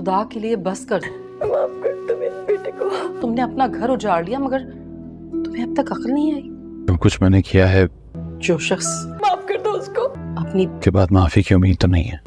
खुदा के लिए बस कर। माफ कर दो मेरे बेटे को। तुमने अपना घर उजाड़ लिया मगर तुम्हें अब तक अक्ल नहीं आई। जो कुछ मैंने किया है जो शख्स माफ कर दो उसको। अपनी के बाद माफी की उम्मीद तो नहीं है।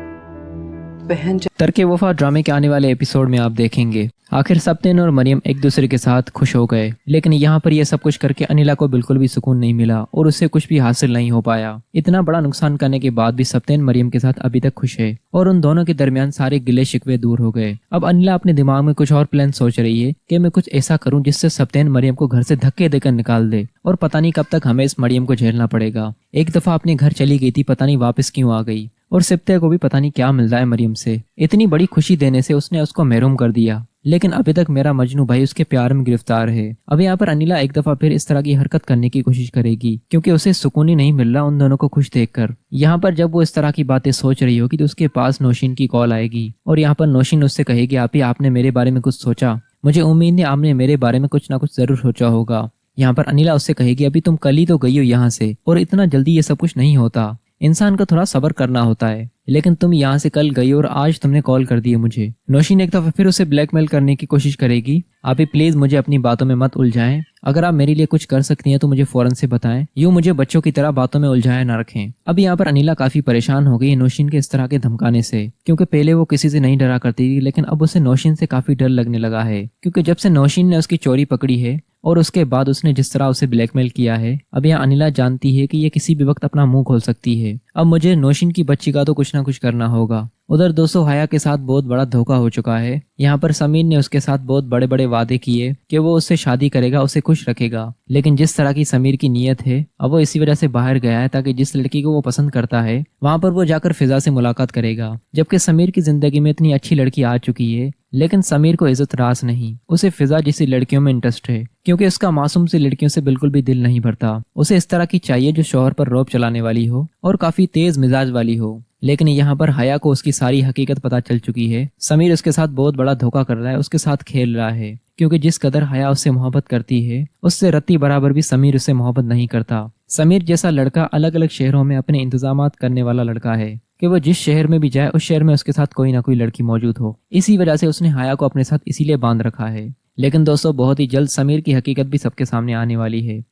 बहन तर्क वफा ड्रामे के आने वाले एपिसोड में आप देखेंगे आखिर सप्तेन और मरियम एक दूसरे के साथ खुश हो गए, लेकिन यहाँ पर यह सब कुछ करके अनिला को बिल्कुल भी सुकून नहीं मिला और उससे कुछ भी हासिल नहीं हो पाया। इतना बड़ा नुकसान करने के बाद भी सप्तेन मरियम के साथ अभी तक खुश है और उन दोनों के दरमियान सारे गिले शिकवे दूर हो गए। अब अनिला अपने दिमाग में कुछ और प्लान सोच रही है कि मैं कुछ ऐसा करूं जिससे सप्तेन मरियम को घर से धक्के देकर निकाल दे और पता नहीं कब तक हमें इस मरियम को झेलना पड़ेगा। एक दफा अपने घर चली गई थी, पता नहीं वापस क्यों आ गई और सिप्ते को भी पता नहीं क्या मिल रहा है मरियम से। इतनी बड़ी खुशी देने से उसने उसको महरूम कर दिया, लेकिन अभी तक मेरा मजनू भाई उसके प्यार में गिरफ्तार है। अब यहाँ पर अनिला एक दफा फिर इस तरह की हरकत करने की कोशिश करेगी क्योंकि उसे सुकून ही नहीं मिल रहा उन दोनों को खुश देखकर। यहाँ पर जब वो इस तरह की बातें सोच रही होगी तो उसके पास नौशीन की कॉल आएगी और यहाँ पर नौशीन उससे कहेगी, आपने मेरे बारे में कुछ सोचा? मुझे उम्मीद है आपने मेरे बारे में कुछ ना कुछ जरूर सोचा होगा। यहाँ पर अनिला उससे कहेगी, अभी तुम कल ही तो गई हो यहाँ से और इतना जल्दी ये सब कुछ नहीं होता, इंसान को थोड़ा सब्र करना होता है, लेकिन तुम यहाँ से कल गई और आज तुमने कॉल कर दी है मुझे। नौशीन एक दफा फिर उसे ब्लैकमेल करने की कोशिश करेगी, आप ही प्लीज मुझे अपनी बातों में मत उलझाएं, अगर आप मेरे लिए कुछ कर सकती हैं तो मुझे फौरन से बताएं, यूं मुझे बच्चों की तरह बातों में उलझाए ना रखें। अब यहाँ पर अनिला काफी परेशान हो गई है नौशीन के इस तरह के धमकाने से, क्योंकि पहले वो किसी से नहीं डरा करती थी, लेकिन अब उसे नौशीन से काफी डर लगने लगा है, क्योंकि जब से नौशीन ने उसकी चोरी पकड़ी है और उसके बाद उसने जिस तरह उसे ब्लैकमेल किया है, अब यहाँ अनिला जानती है कि ये किसी भी वक्त अपना मुंह खोल सकती है। अब मुझे नौशीन की बच्ची का तो कुछ ना कुछ करना होगा। उधर दोस्तों हया के साथ बहुत बड़ा धोखा हो चुका है। यहाँ पर समीर ने उसके साथ बहुत बड़े बड़े वादे किए कि वो उससे शादी करेगा, उसे खुश रखेगा, लेकिन जिस तरह की समीर की नीयत है अब वो इसी वजह से बाहर गया है ताकि जिस लड़की को वो पसंद करता है वहाँ पर वो जाकर फिजा से मुलाकात करेगा। जबकि समीर की जिंदगी में इतनी अच्छी लड़की आ चुकी है, लेकिन समीर को इज्जत रास नहीं, उसे फिजा जैसी लड़कियों में इंटरेस्ट है, क्योंकि उसका मासूम सी लड़कियों से बिल्कुल भी दिल नहीं भरता। उसे इस तरह की चाहिए जो शौहर पर रौब चलाने वाली हो और काफी तेज मिजाज वाली हो। लेकिन यहाँ पर हया को उसकी सारी हकीकत पता चल चुकी है। समीर उसके साथ बहुत बड़ा धोखा कर रहा है, उसके साथ खेल रहा है, क्योंकि जिस कदर हया उससे मोहब्बत करती है उससे रत्ती बराबर भी समीर उससे मोहब्बत नहीं करता। समीर जैसा लड़का अलग अलग शहरों में अपने इंतजामात करने वाला लड़का है कि वो जिस शहर में भी जाए उस शहर में उसके साथ कोई ना कोई लड़की मौजूद हो। इसी वजह से उसने हया को अपने साथ इसीलिए बांध रखा है। लेकिन दोस्तों बहुत ही जल्द समीर की हकीकत भी सबके सामने आने वाली है।